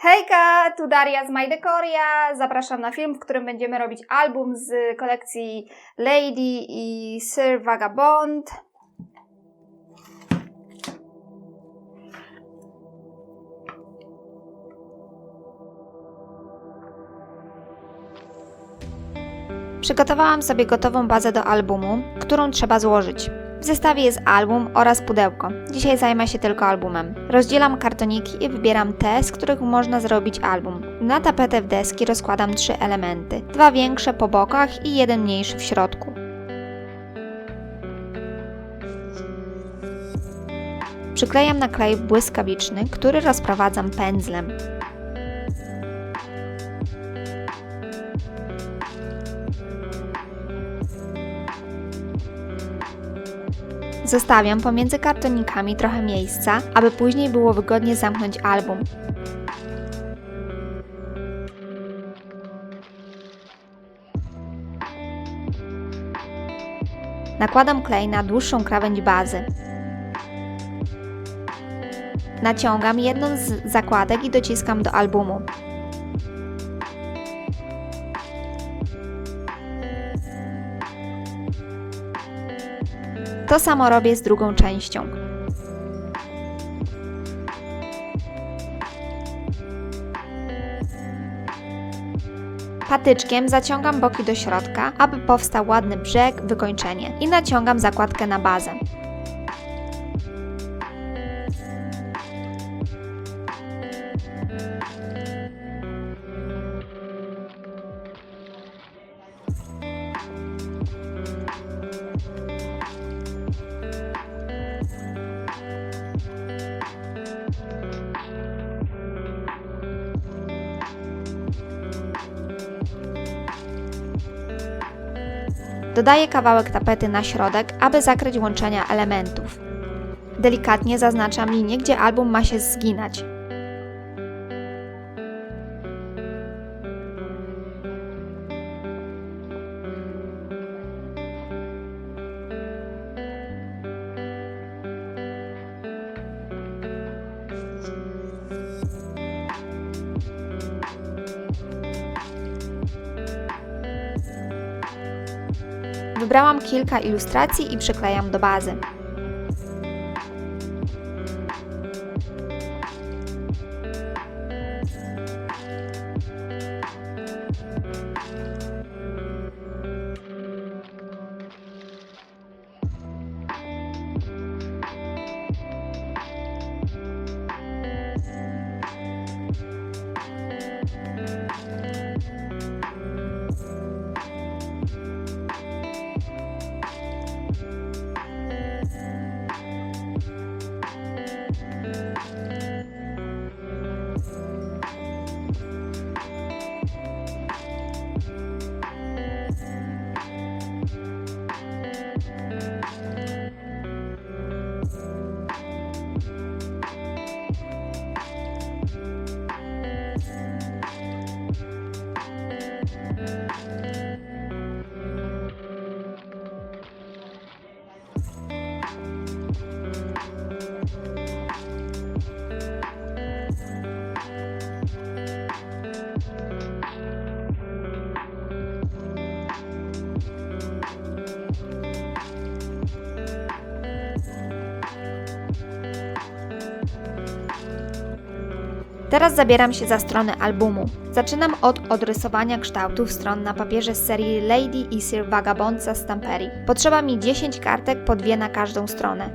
Hejka, tu Daria z My Decoria. Zapraszam na film, w którym będziemy robić album z kolekcji Lady i Sir Vagabond. Przygotowałam sobie gotową bazę do albumu, którą trzeba złożyć. W zestawie jest album oraz pudełko. Dzisiaj zajmę się tylko albumem. Rozdzielam kartoniki i wybieram te, z których można zrobić album. Na tapetę w deski rozkładam 3 elementy. 2 większe po bokach i 1 mniejszy w środku. Przyklejam na klej błyskawiczny, który rozprowadzam pędzlem. Zostawiam pomiędzy kartonikami trochę miejsca, aby później było wygodnie zamknąć album. Nakładam klej na dłuższą krawędź bazy. Naciągam jedną z zakładek i dociskam do albumu. To samo robię z drugą częścią. Patyczkiem zaciągam boki do środka, aby powstał ładny brzeg, wykończenie i naciągam zakładkę na bazę. Dodaję kawałek tapety na środek, aby zakryć łączenia elementów. Delikatnie zaznaczam linię, gdzie album ma się zginać. Wybrałam kilka ilustracji i przyklejam do bazy. Teraz zabieram się za stronę albumu. Zaczynam od odrysowania kształtów stron na papierze z serii Lady i Sir Vagabond za Stamperii. Potrzeba mi 10 kartek, po 2 na każdą stronę.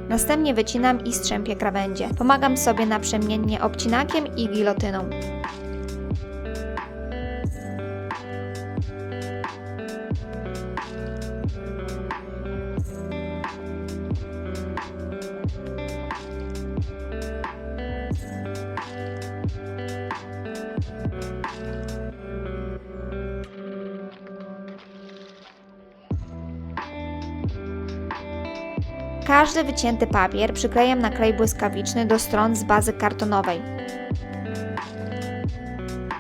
Następnie wycinam i strzępię krawędzie. Pomagam sobie naprzemiennie obcinakiem i gilotyną. Każdy wycięty papier przyklejam na klej błyskawiczny do stron z bazy kartonowej.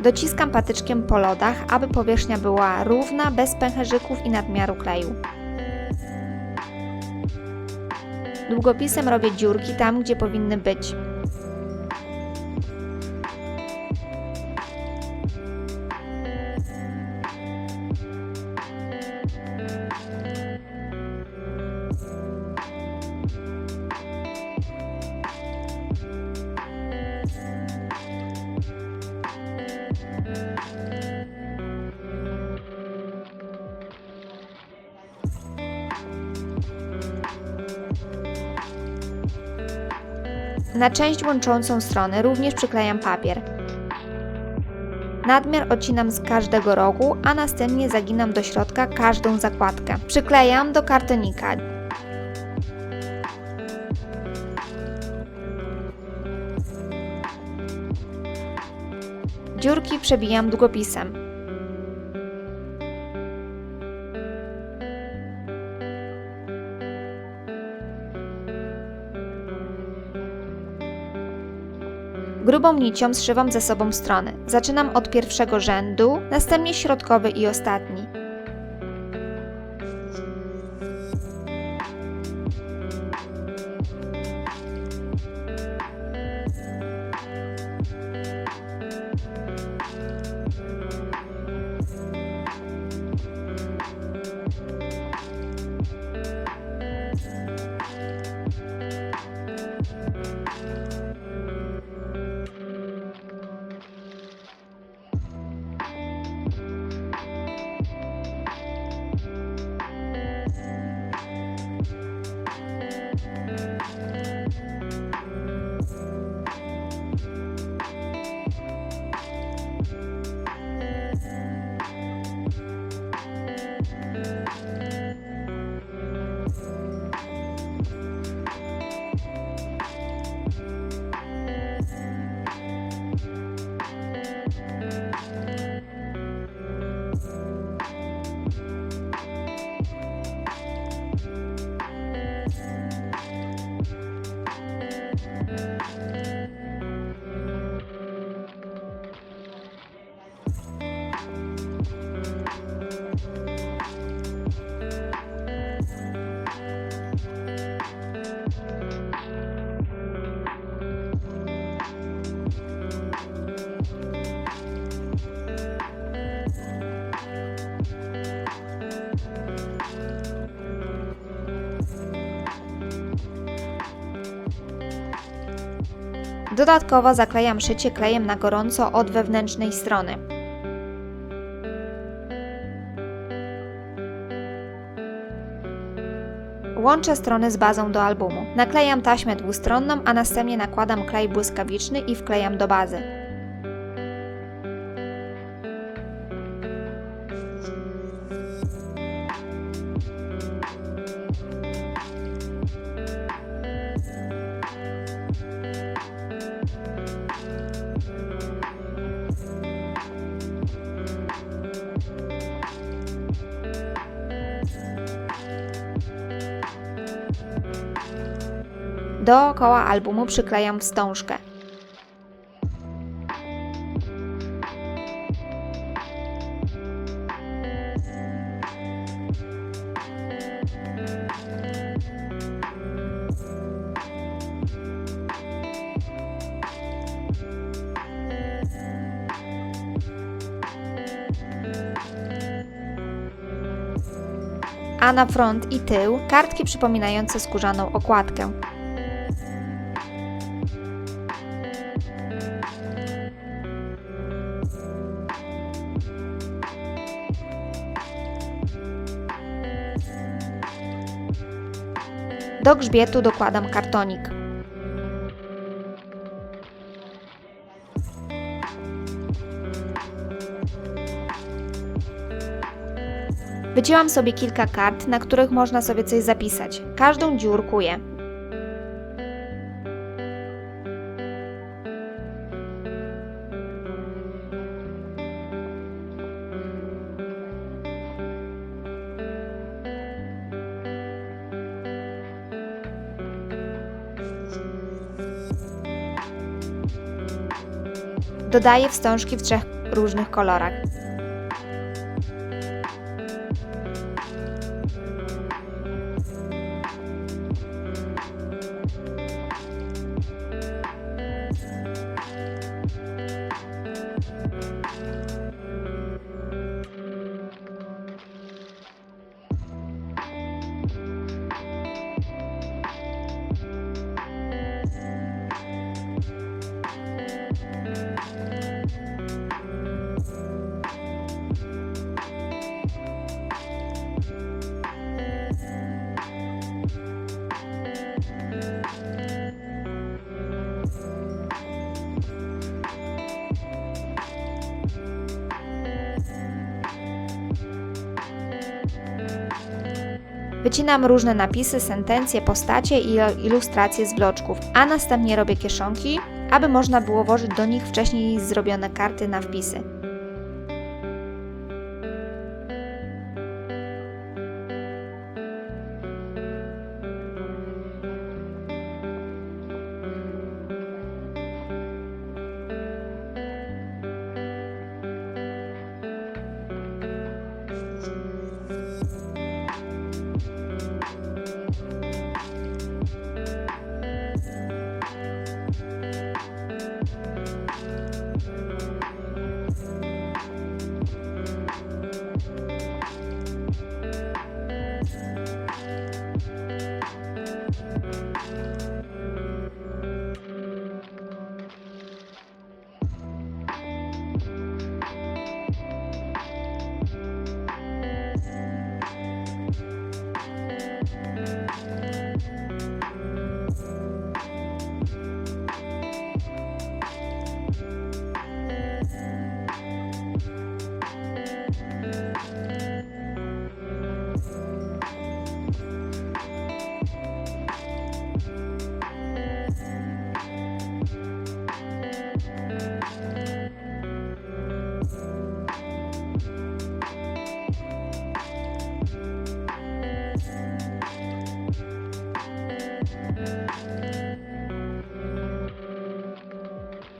Dociskam patyczkiem po lodach, aby powierzchnia była równa, bez pęcherzyków i nadmiaru kleju. Długopisem robię dziurki tam, gdzie powinny być. Na część łączącą strony również przyklejam papier. Nadmiar odcinam z każdego rogu, a następnie zaginam do środka każdą zakładkę. Przyklejam do kartonika. Dziurki przebijam długopisem. Grubą nicią zszywam ze sobą strony. Zaczynam od pierwszego rzędu, następnie środkowy i ostatni. Dodatkowo zaklejam szycie klejem na gorąco od wewnętrznej strony. Łączę strony z bazą do albumu. Naklejam taśmę dwustronną, a następnie nakładam klej błyskawiczny i wklejam do bazy. Dookoła albumu przyklejam wstążkę. A na front i tył kartki przypominające skórzaną okładkę. Do grzbietu dokładam kartonik. Wycięłam sobie kilka kart, na których można sobie coś zapisać. Każdą dziurkuję. Dodaję wstążki w 3 różnych kolorach. Wycinam różne napisy, sentencje, postacie i ilustracje z bloczków, a następnie robię kieszonki, aby można było włożyć do nich wcześniej zrobione karty na wpisy.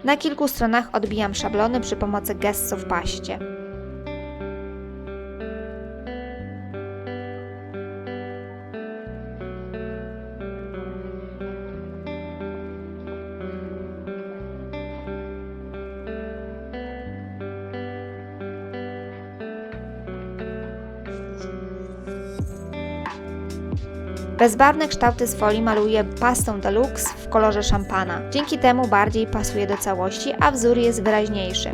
Na kilku stronach odbijam szablony przy pomocy gesso w paście. Bezbarwne kształty z folii maluję pastą Deluxe w kolorze szampana. Dzięki temu bardziej pasuje do całości, a wzór jest wyraźniejszy.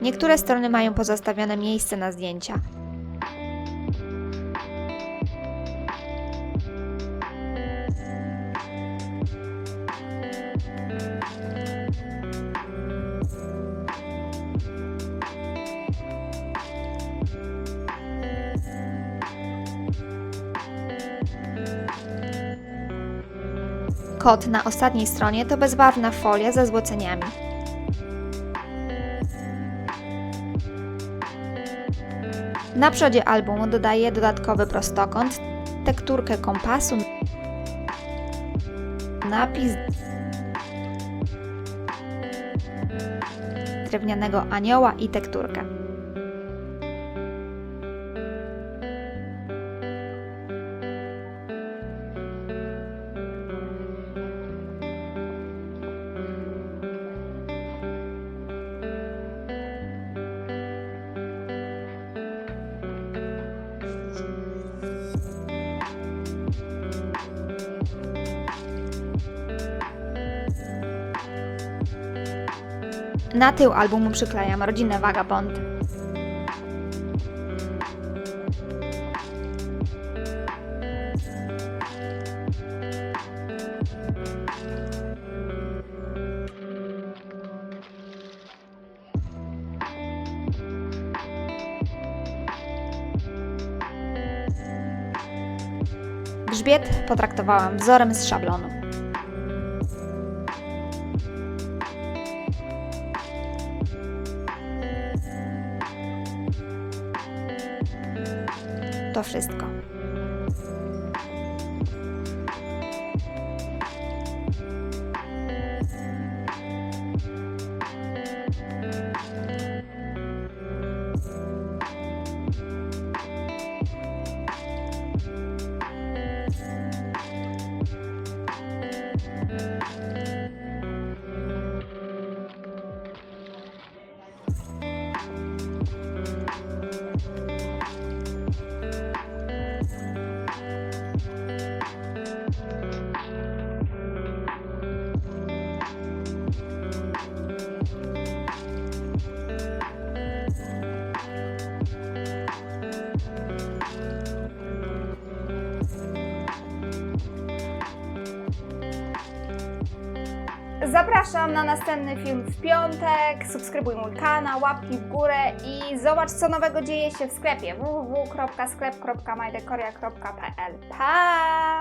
Niektóre strony mają pozostawione miejsce na zdjęcia. Kod na ostatniej stronie to bezbarwna folia ze złoceniami. Na przodzie albumu dodaję dodatkowy prostokąt, tekturkę kompasu, napis drewnianego anioła i tekturkę. Na tył albumu przyklejam rodzinę Vagabond. Grzbiet potraktowałam wzorem z szablonu. to wszystko. Zapraszam na następny film w piątek, subskrybuj mój kanał, łapki w górę i zobacz, co nowego dzieje się w sklepie www.sklep.mydekoria.pl. Pa!